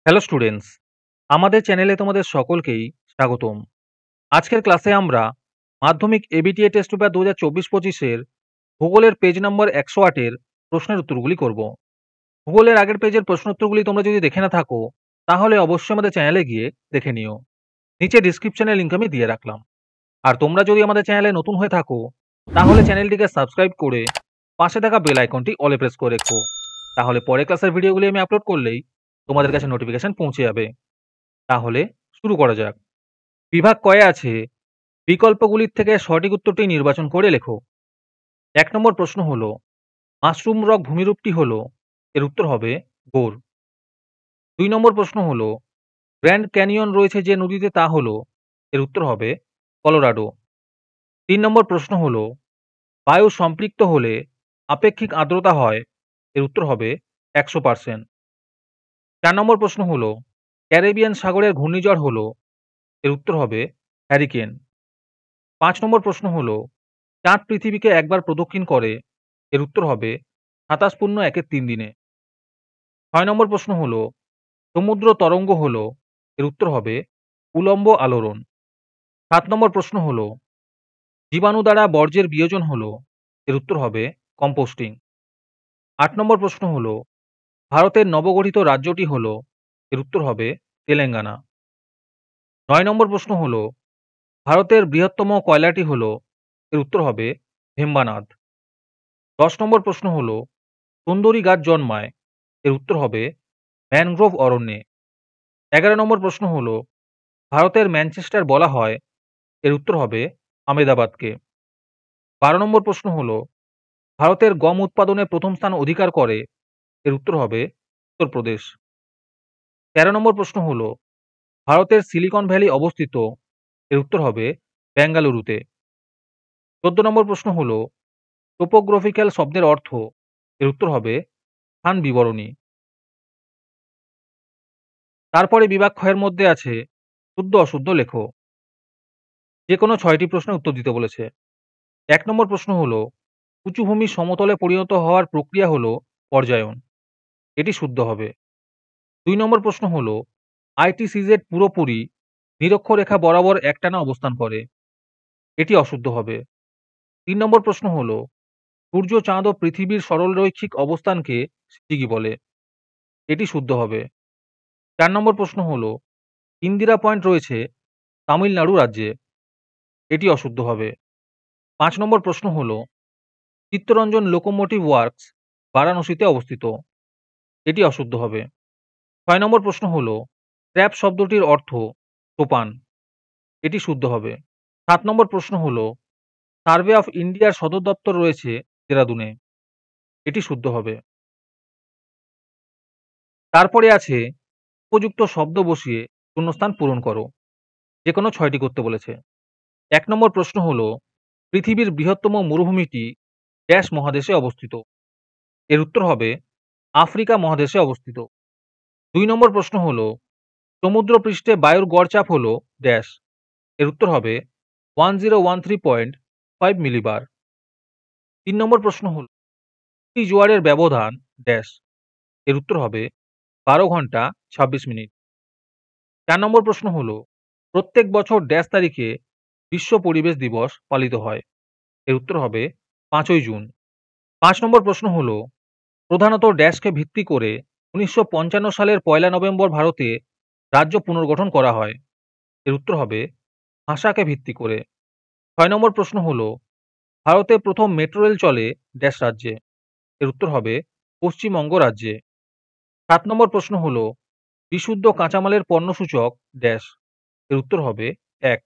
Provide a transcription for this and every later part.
Hello students, আমাদের চ্যানেলে তোমাদের সকলকেই স্বাগতম। আজকের ক্লাসে আমরা মাধ্যমিক এবিটিএ টেস্ট পেপার 2024-25 ভূগোলের পেজ নম্বর 108 এর প্রশ্নের উত্তরগুলি করব। ভূগোলের আগের পেজের প্রশ্ন উত্তরগুলি তোমরা যদি দেখে না থাকো তাহলে অবশ্যই আমাদের চ্যানেলে গিয়ে দেখে নিও। নিচে ডিসক্রিপশনে লিঙ্ক আমি দিয়ে রাখলাম। আর তোমরা যদি আমাদের চ্যানেলে নতুন হয়ে থাকো তাহলে চ্যানেলটিকে সাবস্ক্রাইব করে পাশে থাকা বেল আইকনটি অলে প্রেস করে রেখো। তাহলে পরের ক্লাসের ভিডিওগুলি আমি আপলোড করলেই তোমাদের কাছে নোটিফিকেশন পৌঁছে যাবে। তাহলে শুরু করা যাক। বিভাগ কয়ে আছে, বিকল্পগুলির থেকে সঠিক উত্তরটি নির্বাচন করে লেখো। 1 নম্বর প্রশ্ন হলো, মাশরুম রক ভূমিরূপটি হলো, এর উত্তর হবে গোর। 2 নম্বর প্রশ্ন হলো, গ্র্যান্ড ক্যানিয়ন রয়েছে যে নদীতে তা হলো, এর উত্তর হবে কলোরাডো। 3 নম্বর প্রশ্ন হলো, বায়ু সম্পৃক্ত হলে আপেক্ষিক আর্দ্রতা হয়, এর উত্তর হবে 100%। 4 নম্বর প্রশ্ন হলো, ক্যারিবিয়ান সাগরের ঘূর্ণিঝড় হলো, এর উত্তর হবে হ্যারিকেন। 5 নম্বর প্রশ্ন হলো, চাঁদ পৃথিবীকে একবার প্রদক্ষিণ করে, এর উত্তর হবে 27.1 দিনে। 6 নম্বর প্রশ্ন হলো, সমুদ্র তরঙ্গ হলো, এর উত্তর হবে উলম্ব আলোড়ন। 7 নম্বর প্রশ্ন হলো, জীবাণু দ্বারা বর্জ্যের বিয়োজন হলো, এর উত্তর হবে কম্পোস্টিং। 8 নম্বর প্রশ্ন হলো, ভারতের নবগঠিত রাজ্যটি হলো, এর উত্তর হবে তেলেঙ্গানা। 9 নম্বর প্রশ্ন হলো, ভারতের বৃহত্তম কয়লাটি হলো, এর উত্তর হবে ভেম্বানাদ। 10 নম্বর প্রশ্ন হলো, সুন্দরী গাছ জন্মায়, এর উত্তর হবে ম্যানগ্রোভ অরণ্যে। 11 নম্বর প্রশ্ন হলো, ভারতের ম্যানচেস্টার বলা হয়, এর উত্তর হবে আমেদাবাদকে। 12 নম্বর প্রশ্ন হলো, ভারতের গম উৎপাদনে প্রথম স্থান অধিকার করে, এর উত্তর হবে উত্তরপ্রদেশ। 13 নম্বর প্রশ্ন হলো, ভারতের সিলিকন ভ্যালি অবস্থিত, এর উত্তর হবে বেঙ্গালুরুতে। 14 নম্বর প্রশ্ন হলো, টোপোগ্রাফিক্যাল শব্দের অর্থ, এর উত্তর হবে স্থান বিবরণী। তারপরে বিভাগ ক্ষয়ের মধ্যে আছে শুদ্ধ অশুদ্ধ লেখো। যে কোনো 6টি প্রশ্নের উত্তর দিতে বলেছে। 1 নম্বর প্রশ্ন হলো, উঁচু ভূমি সমতলে পরিণত হওয়ার প্রক্রিয়া হলো পর্যায়ন, এটি শুদ্ধ হবে। 2 নম্বর প্রশ্ন হলো, আইটিসিজেড পুরোপুরি নিরক্ষরেখা বরাবর একটানা অবস্থান করে, এটি অশুদ্ধ হবে। 3 নম্বর প্রশ্ন হলো, সূর্য চাঁদ ও পৃথিবীর সরলরৈখিক অবস্থানকে সিজিগি বলে, এটি শুদ্ধ হবে। 4 নম্বর প্রশ্ন হলো, ইন্দিরা পয়েন্ট রয়েছে তামিলনাড়ু রাজ্যে, এটি অশুদ্ধ হবে। 5 নম্বর প্রশ্ন হলো, চিত্তরঞ্জন লোকোমোটিভ ওয়ার্কস বারাণসীতে অবস্থিত, এটি অশুদ্ধ হবে। 6 নম্বর প্রশ্ন হলো, ট্র্যাপ শব্দটির অর্থ সোপান, এটি শুদ্ধ হবে। 7 নম্বর প্রশ্ন হলো, সার্ভে অফ ইন্ডিয়ার সদর দপ্তর রয়েছে দেরাদুনে, এটি শুদ্ধ হবে। তারপরে আছে উপযুক্ত শব্দ বসিয়ে শূন্যস্থান পূরণ করো। যে কোনো 6টি করতে বলেছে। 1 নম্বর প্রশ্ন হলো, পৃথিবীর বৃহত্তম মরুভূমিটি ড্যাশ মহাদেশে অবস্থিত, এর উত্তর হবে আফ্রিকা মহাদেশে অবস্থিত। 2 নম্বর প্রশ্ন হলো, সমুদ্রপৃষ্ঠে বায়ুর গড় চাপ হলো ড্যাশ, এর উত্তর হবে 1013.5 মিলিবার। 3 নম্বর প্রশ্ন হলো, প্রতি জোয়ারের ব্যবধান ড্যাশ, এর উত্তর হবে 12 ঘন্টা 26 মিনিট। 4 নম্বর প্রশ্ন হলো, প্রত্যেক বছর ড্যাশ তারিখে বিশ্ব পরিবেশ দিবস পালিত হয়, এর উত্তর হবে 5ই জুন। 5 নম্বর প্রশ্ন হলো, প্রধানত ড্যাশকে ভিত্তি করে 1955 সালের 1 নভেম্বর ভারতে রাজ্য পুনর্গঠন করা হয়, এর উত্তর হবে ভাষাকে ভিত্তি করে। 6 নম্বর প্রশ্ন হলো, ভারতে প্রথম মেট্রো রেল চলে ড্যাশ রাজ্যে, এর উত্তর হবে পশ্চিমবঙ্গ রাজ্যে। 7 নম্বর প্রশ্ন হলো, বিশুদ্ধ কাঁচামালের পণ্যসূচক ড্যাশ, এর উত্তর হবে 1।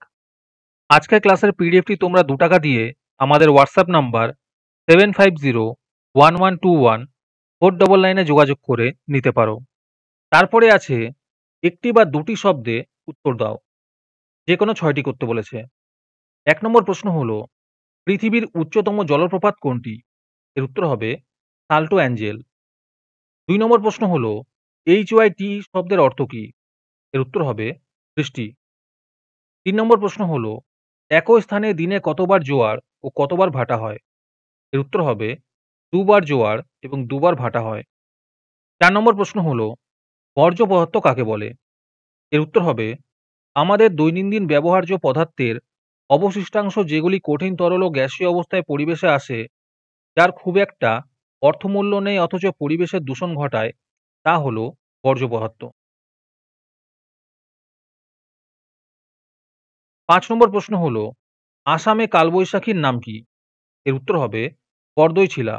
আজকের ক্লাসের পিডিএফটি তোমরা 2 টাকা দিয়ে আমাদের হোয়াটসঅ্যাপ নাম্বার 7501121499 যোগাযোগ করে নিতে পারো। তারপরে আছে একটি বা দুটি শব্দে উত্তর দাও। যে কোনো 6টি করতে বলেছে। 1 নম্বর প্রশ্ন হলো, পৃথিবীর উচ্চতম জলপ্রপাত কোনটি, এর উত্তর হবে সাল্টো অ্যাঞ্জেল। 2 নম্বর প্রশ্ন হলো, HYT শব্দের অর্থ কি, এর উত্তর হবে বৃষ্টি। 3 নম্বর প্রশ্ন হলো, একই স্থানে দিনে কতবার জোয়ার ও কতবার ভাটা হয়, এর উত্তর হবে 2 বার জোয়ার এবং 2 বার ভাটা হয়। 4 নম্বর প্রশ্ন হলো, বর্জ্য পদার্থ কাকে বলে? এর উত্তর হবে আমাদের দৈনন্দিন ব্যবহার্য পদার্থের অবশিষ্টাংশ যেগুলি কঠিন তরল ও গ্যাসীয় অবস্থায় পরিবেশে আসে, যার খুব একটা অর্থমূল্য নেই অথচ পরিবেশের দূষণ ঘটায়, তা হলো বর্জ্য পদার্থ। ৫ নম্বর প্রশ্ন হলো, আসামে কালবৈশাখীর নাম কি? এর উত্তর হবে বরদইছিলা।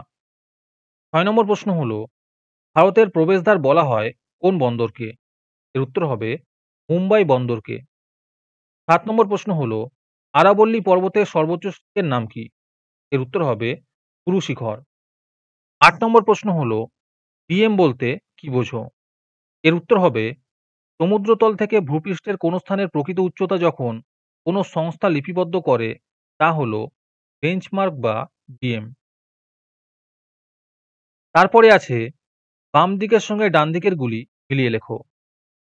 ৬ নম্বর প্রশ্ন হলো, ভারতের প্রবেশদ্বার বলা হয় কোন বন্দরকে? এর উত্তর হবে মুম্বাই বন্দরকে। ৭ নম্বর প্রশ্ন হলো, আরাবল্লী পর্বতের সর্বোচ্চ শিখরের নাম কি? এর উত্তর হবে গুরু শিখর। ৮ নম্বর প্রশ্ন হলো, ডিএম বলতে কি বোঝো? এর উত্তর হবে সমুদ্রতল থেকে ভূপৃষ্ঠের কোন স্থানের প্রকৃত উচ্চতা যখন কোন সংস্থা লিপিবদ্ধ করে, তা হলো বেঞ্চমার্ক বা ডিএম। তারপরে আছে বাম দিকের সঙ্গে ডান দিকের গুলি মিলিয়ে লেখো।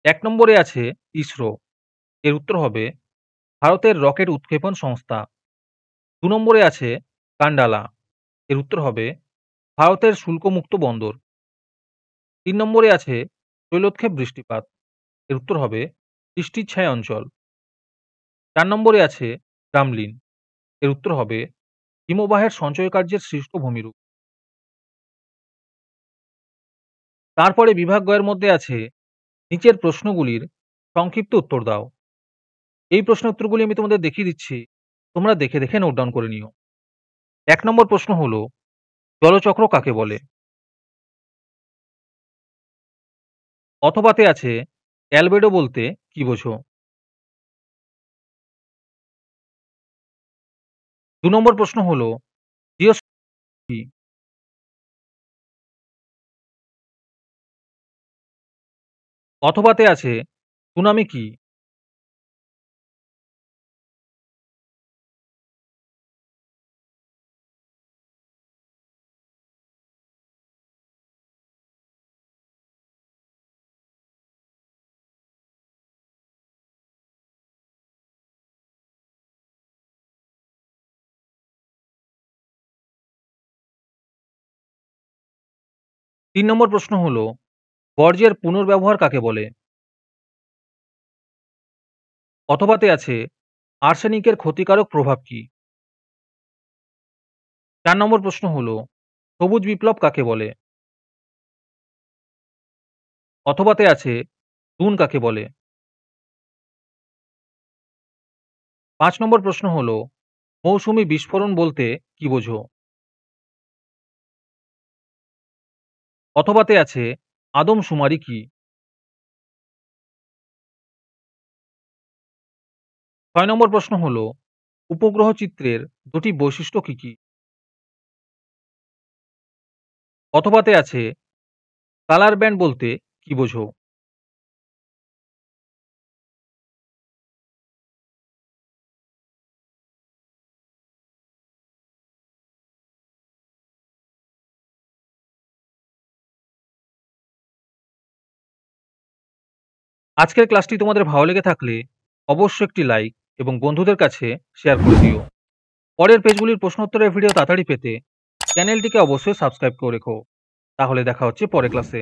১ নম্বরে আছে ইসরো। এর উত্তর হবে ভারতের রকেট উৎক্ষেপণ সংস্থা। ২ নম্বরে আছে কান্ডালা। এর উত্তর হবে ভারতের শুল্কমুক্ত বন্দর। ৩ নম্বরে আছে তৈলোৎক্ষেপ বৃষ্টিপাত। এর উত্তর হবে বৃষ্টির ছায়া অঞ্চল। ৪ নম্বরে আছে গামলিন। এর উত্তর হবে হিমবাহের সঞ্চয় কার্যের সৃষ্ট ভূমিরূপ। তারপরে বিভাগ গ এর মধ্যে আছে নিচের প্রশ্নগুলির সংক্ষিপ্ত উত্তর দাও। এই প্রশ্নের উত্তরগুলি আমি তোমাদের দেখিয়ে দিচ্ছি। তোমরা দেখে দেখে নোট ডাউন করে নিও। ১ নম্বর প্রশ্ন হলো, জলচক্র কাকে বলে? অথবাতে আছে অ্যালবেডো বলতে কি বোঝো? ২ নম্বর প্রশ্ন হলো, জিওস্ফিয়ার কি? অথবাতে আছে সুনামি কি? তিন নম্বর প্রশ্ন হলো, বর্জ্যের পুনর্ব্যবহার কাকে বলে? অথবাতে আছে আর্সেনিকের ক্ষতিকারক প্রভাব কি? ৪ নম্বর প্রশ্ন হলো, সবুজ বিপ্লব কাকে বলে? অথবাতে আছে দূন কাকে বলে? ৫ নম্বর প্রশ্ন হলো, মৌসুমী বিস্ফোরণ বলতে কি বোঝো? অথবাতে আছে আদমশুমারি কি? ৬ নম্বর প্রশ্ন হলো, উপগ্রহ চিত্রের দুটি বৈশিষ্ট্য কি কি? অথবাতে আছে কালার ব্যান্ড বলতে কি বোঝো? আজকের ক্লাসটি তোমাদের ভালো লেগে থাকলে অবশ্যই একটি লাইক এবং বন্ধুদের কাছে শেয়ার করে দিও। পরের পেজগুলির প্রশ্নোত্তরের ভিডিও তাড়াতাড়ি পেতে চ্যানেলটিকে অবশ্যই সাবস্ক্রাইব করে রেখো। তাহলে দেখা হচ্ছে পরের ক্লাসে।